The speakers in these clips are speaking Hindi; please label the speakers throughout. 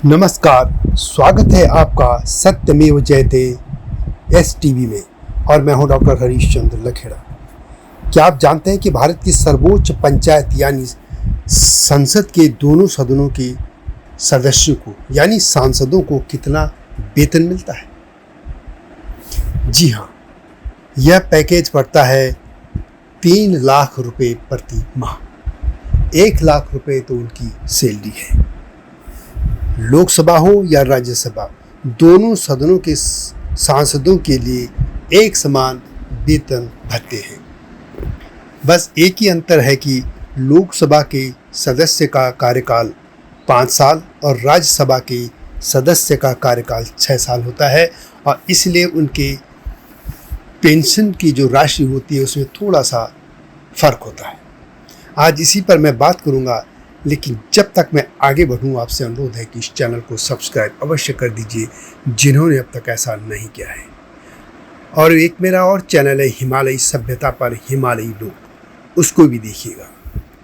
Speaker 1: नमस्कार, स्वागत है आपका सत्यमेव जयते STV में और मैं हूं डॉक्टर हरीश चंद्र लखेड़ा। क्या आप जानते हैं कि भारत की सर्वोच्च पंचायत यानी संसद के दोनों सदनों के सदस्यों को यानी सांसदों को कितना वेतन मिलता है? जी हाँ, यह पैकेज पड़ता है 3 लाख रुपए प्रति माह। 1 लाख रुपए तो उनकी सैलरी है। लोकसभा हो या राज्यसभा, दोनों सदनों के सांसदों के लिए एक समान वेतन भत्ते हैं। बस एक ही अंतर है कि लोकसभा के सदस्य का कार्यकाल 5 साल और राज्यसभा के सदस्य का कार्यकाल 6 साल होता है और इसलिए उनके पेंशन की जो राशि होती है उसमें थोड़ा सा फर्क होता है। आज इसी पर मैं बात करूंगा, लेकिन जब तक मैं आगे बढ़ूं आपसे अनुरोध है कि इस चैनल को सब्सक्राइब अवश्य कर दीजिए जिन्होंने अब तक ऐसा नहीं किया है। और एक मेरा और चैनल है हिमालयी सभ्यता पर हिमालयी लोग, उसको भी देखिएगा।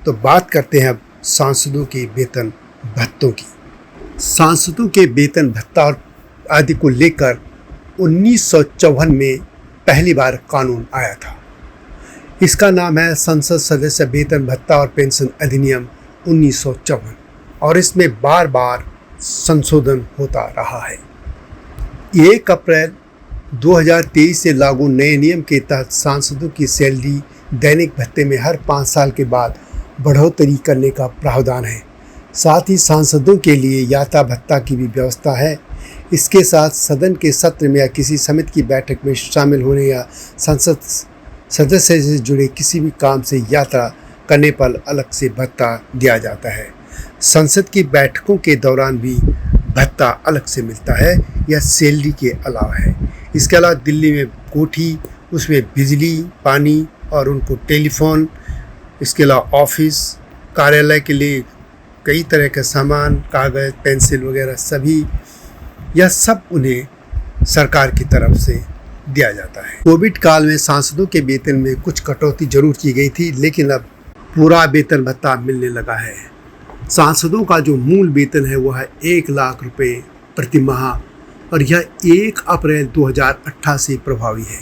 Speaker 1: तो बात करते हैं अब सांसदों के वेतन भत्तों की। सांसदों के वेतन भत्ता और आदि को लेकर 1954 में पहली बार कानून आया था। इसका नाम है संसद सदस्य वेतन भत्ता और पेंशन अधिनियम 1954 और इसमें बार बार संशोधन होता रहा है। 1 अप्रैल 2023 से लागू नए नियम के तहत सांसदों की सैलरी दैनिक भत्ते में हर 5 साल के बाद बढ़ोतरी करने का प्रावधान है। साथ ही सांसदों के लिए यात्रा भत्ता की भी व्यवस्था है। इसके साथ सदन के सत्र में या किसी समिति की बैठक में शामिल होने या संसद सदस्य से जुड़े किसी भी काम से यात्रा करने पर अलग से भत्ता दिया जाता है। संसद की बैठकों के दौरान भी भत्ता अलग से मिलता है, यह सैलरी के अलावा है। इसके अलावा दिल्ली में कोठी, उसमें बिजली, पानी और उनको टेलीफोन, इसके अलावा ऑफिस, कार्यालय के लिए कई तरह के सामान, कागज़, पेंसिल वगैरह सभी, यह सब उन्हें सरकार की तरफ से दिया जाता है। कोविड काल में सांसदों के वेतन में कुछ कटौती जरूर की गई थी, लेकिन अब पूरा वेतन भत्ता मिलने लगा है। सांसदों का जो मूल वेतन है वह है 1 लाख रुपए प्रति माह और यह 1 अप्रैल 2018 से प्रभावी है।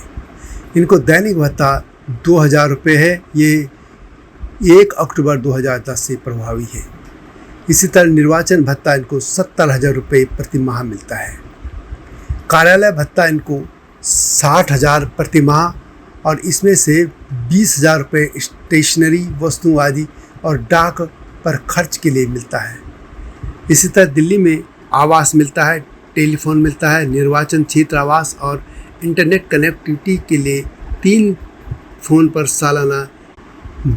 Speaker 1: इनको दैनिक भत्ता 2000 रुपये है, ये 1 अक्टूबर 2010 से प्रभावी है। इसी तरह निर्वाचन भत्ता इनको 70,000 रुपये प्रति माह मिलता है। कार्यालय भत्ता इनको 60,000 प्रति माह और इसमें से 20,000 रुपये स्टेशनरी वस्तु आदि और डाक पर खर्च के लिए मिलता है। इसी तरह दिल्ली में आवास मिलता है, टेलीफोन मिलता है, निर्वाचन क्षेत्र आवास और इंटरनेट कनेक्टिविटी के लिए 3 फ़ोन पर सालाना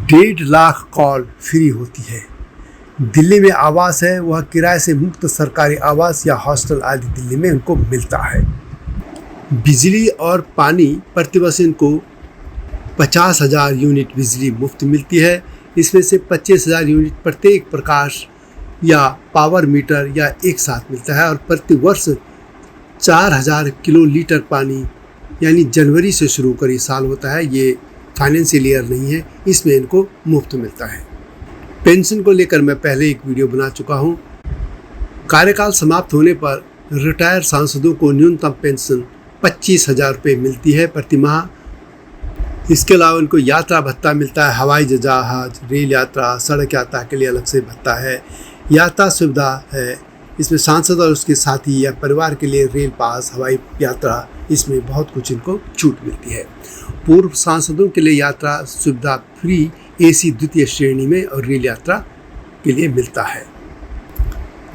Speaker 1: 1.5 लाख कॉल फ्री होती है। दिल्ली में आवास है, वह किराए से मुक्त सरकारी आवास या हॉस्टल आदि दिल्ली में उनको मिलता है। बिजली और पानी प्रतिवर्ष इनको 50,000 यूनिट बिजली मुफ्त मिलती है। इसमें से 25,000 यूनिट प्रत्येक प्रकाश या पावर मीटर या एक साथ मिलता है और प्रतिवर्ष 4,000 किलो लीटर पानी यानी जनवरी से शुरू कर ये साल होता है, ये फाइनेंशियल ईयर नहीं है, इसमें इनको मुफ्त मिलता है। पेंशन को लेकर मैं पहले एक वीडियो बना चुका हूँ। कार्यकाल समाप्त होने पर रिटायर सांसदों को न्यूनतम पेंशन 25,000 रुपये मिलती है प्रति माह। इसके अलावा उनको यात्रा भत्ता मिलता है, हवाई जहाज, रेल यात्रा, सड़क यात्रा के लिए अलग से भत्ता है। यात्रा सुविधा है, इसमें सांसद और उसके साथी या परिवार के लिए रेल पास, हवाई यात्रा, इसमें बहुत कुछ इनको छूट मिलती है। पूर्व सांसदों के लिए यात्रा सुविधा फ्री AC द्वितीय श्रेणी में और रेल यात्रा के लिए मिलता है।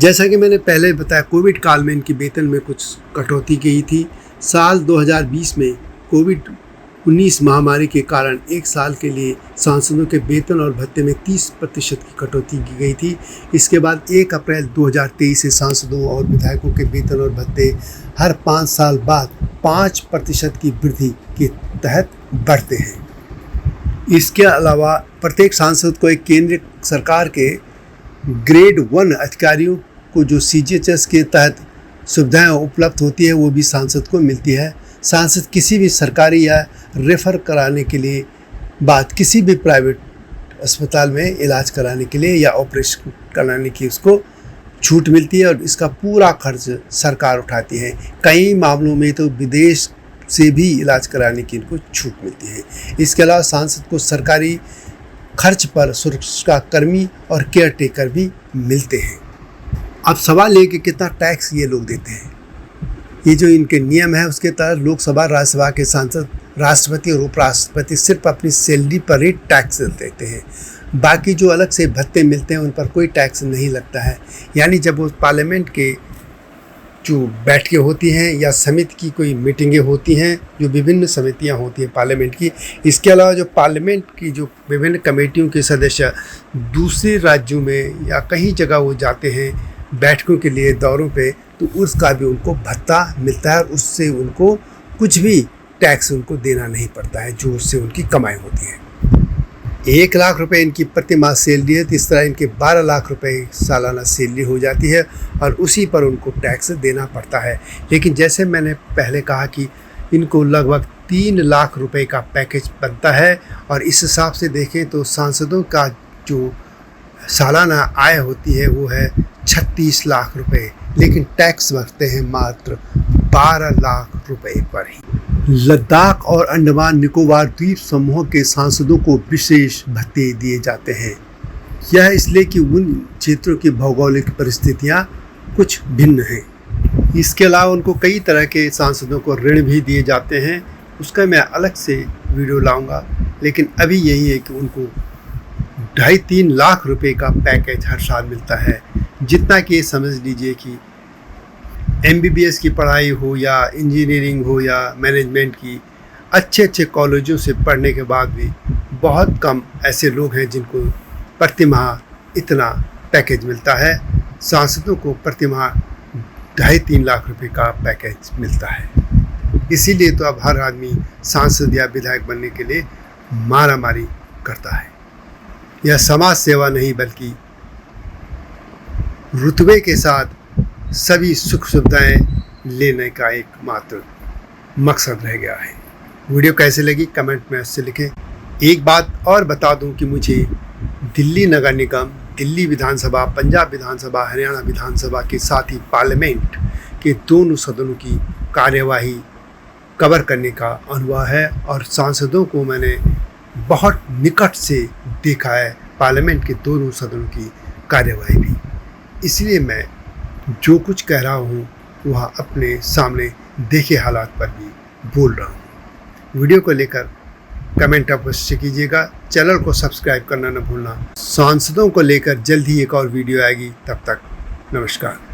Speaker 1: जैसा कि मैंने पहले बताया, कोविड काल में इनकी वेतन में कुछ कटौती की थी। साल 2020 में कोविड-19 महामारी के कारण 1 साल के लिए सांसदों के वेतन और भत्ते में 30% की कटौती की गई थी। इसके बाद 1 अप्रैल 2023 से सांसदों और विधायकों के वेतन और भत्ते हर 5 साल बाद 5% की वृद्धि के तहत बढ़ते हैं। इसके अलावा प्रत्येक सांसद को एक केंद्र सरकार के ग्रेड 1 अधिकारियों को जो CGHS के तहत सुविधाएं उपलब्ध होती है वो भी सांसद को मिलती है। सांसद किसी भी सरकारी या रेफर कराने के लिए बाद किसी भी प्राइवेट अस्पताल में इलाज कराने के लिए या ऑपरेशन कराने की उसको छूट मिलती है और इसका पूरा खर्च सरकार उठाती है। कई मामलों में तो विदेश से भी इलाज कराने की इनको छूट मिलती है। इसके अलावा सांसद को सरकारी खर्च पर सुरक्षा कर्मी और केयर टेकर भी मिलते हैं। अब सवाल ये कि कितना टैक्स ये लोग देते हैं। ये जो इनके नियम है उसके तहत लोकसभा राज्यसभा के सांसद, राष्ट्रपति और उपराष्ट्रपति सिर्फ अपनी सैलरी पर ही टैक्स देते हैं। बाकी जो अलग से भत्ते मिलते हैं उन पर कोई टैक्स नहीं लगता है। यानी जब वो पार्लियामेंट के जो बैठकें होती हैं या समिति की कोई मीटिंगें होती हैं, जो विभिन्न समितियां होती हैं पार्लियामेंट की, इसके अलावा जो पार्लियामेंट की जो विभिन्न कमेटियों के सदस्य दूसरे राज्यों में या कहीं जगह वो जाते हैं बैठकों के लिए, दौरों पे, तो उसका भी उनको भत्ता मिलता है और उससे उनको कुछ भी टैक्स उनको देना नहीं पड़ता है, जो उससे उनकी कमाई होती है। 1 लाख रुपए इनकी प्रति माह सैलरी है, तो इस तरह इनके 12 लाख रुपए सालाना सैलरी हो जाती है और उसी पर उनको टैक्स देना पड़ता है। लेकिन जैसे मैंने पहले कहा कि इनको लगभग 3 लाख रुपए का पैकेज बनता है और इस हिसाब से देखें तो सांसदों का जो सालाना आय होती है वो है 36 लाख रुपए, लेकिन टैक्स भरते हैं मात्र 12 लाख रुपए पर ही। लद्दाख और अंडमान निकोबार द्वीप समूह के सांसदों को विशेष भत्ते दिए जाते हैं। यह इसलिए कि उन क्षेत्रों की भौगोलिक परिस्थितियां कुछ भिन्न हैं। इसके अलावा उनको कई तरह के सांसदों को ऋण भी दिए जाते हैं, उसका मैं अलग से वीडियो लाऊंगा। लेकिन अभी यही है कि उनको 2.5-3 लाख रुपए का पैकेज हर साल मिलता है, जितना कि समझ लीजिए कि MBBS की पढ़ाई हो या इंजीनियरिंग हो या मैनेजमेंट की, अच्छे कॉलेजों से पढ़ने के बाद भी बहुत कम ऐसे लोग हैं जिनको प्रतिमाह इतना पैकेज मिलता है। सांसदों को प्रतिमाह 2.5-3 लाख रुपए का पैकेज मिलता है। इसीलिए तो अब हर आदमी सांसद या विधायक बनने के लिए मारामारी करता है। यह समाज सेवा नहीं बल्कि रुतबे के साथ सभी सुख सुविधाएं लेने का एक मात्र मकसद रह गया है। वीडियो कैसे लगी कमेंट में उससे लिखें। एक बात और बता दूं कि मुझे दिल्ली नगर निगम, दिल्ली विधानसभा, पंजाब विधानसभा, हरियाणा विधानसभा के साथ ही पार्लियामेंट के दोनों सदनों की कार्यवाही कवर करने का अनुभव है और सांसदों को मैंने बहुत निकट से देखा है, पार्लियामेंट के दोनों सदनों की कार्यवाही भी। इसलिए मैं जो कुछ कह रहा हूँ वह अपने सामने देखे हालात पर भी बोल रहा हूँ। वीडियो को लेकर कमेंट अवश्य कीजिएगा, चैनल को सब्सक्राइब करना न भूलना। सांसदों को लेकर जल्द ही एक और वीडियो आएगी, तब तक नमस्कार।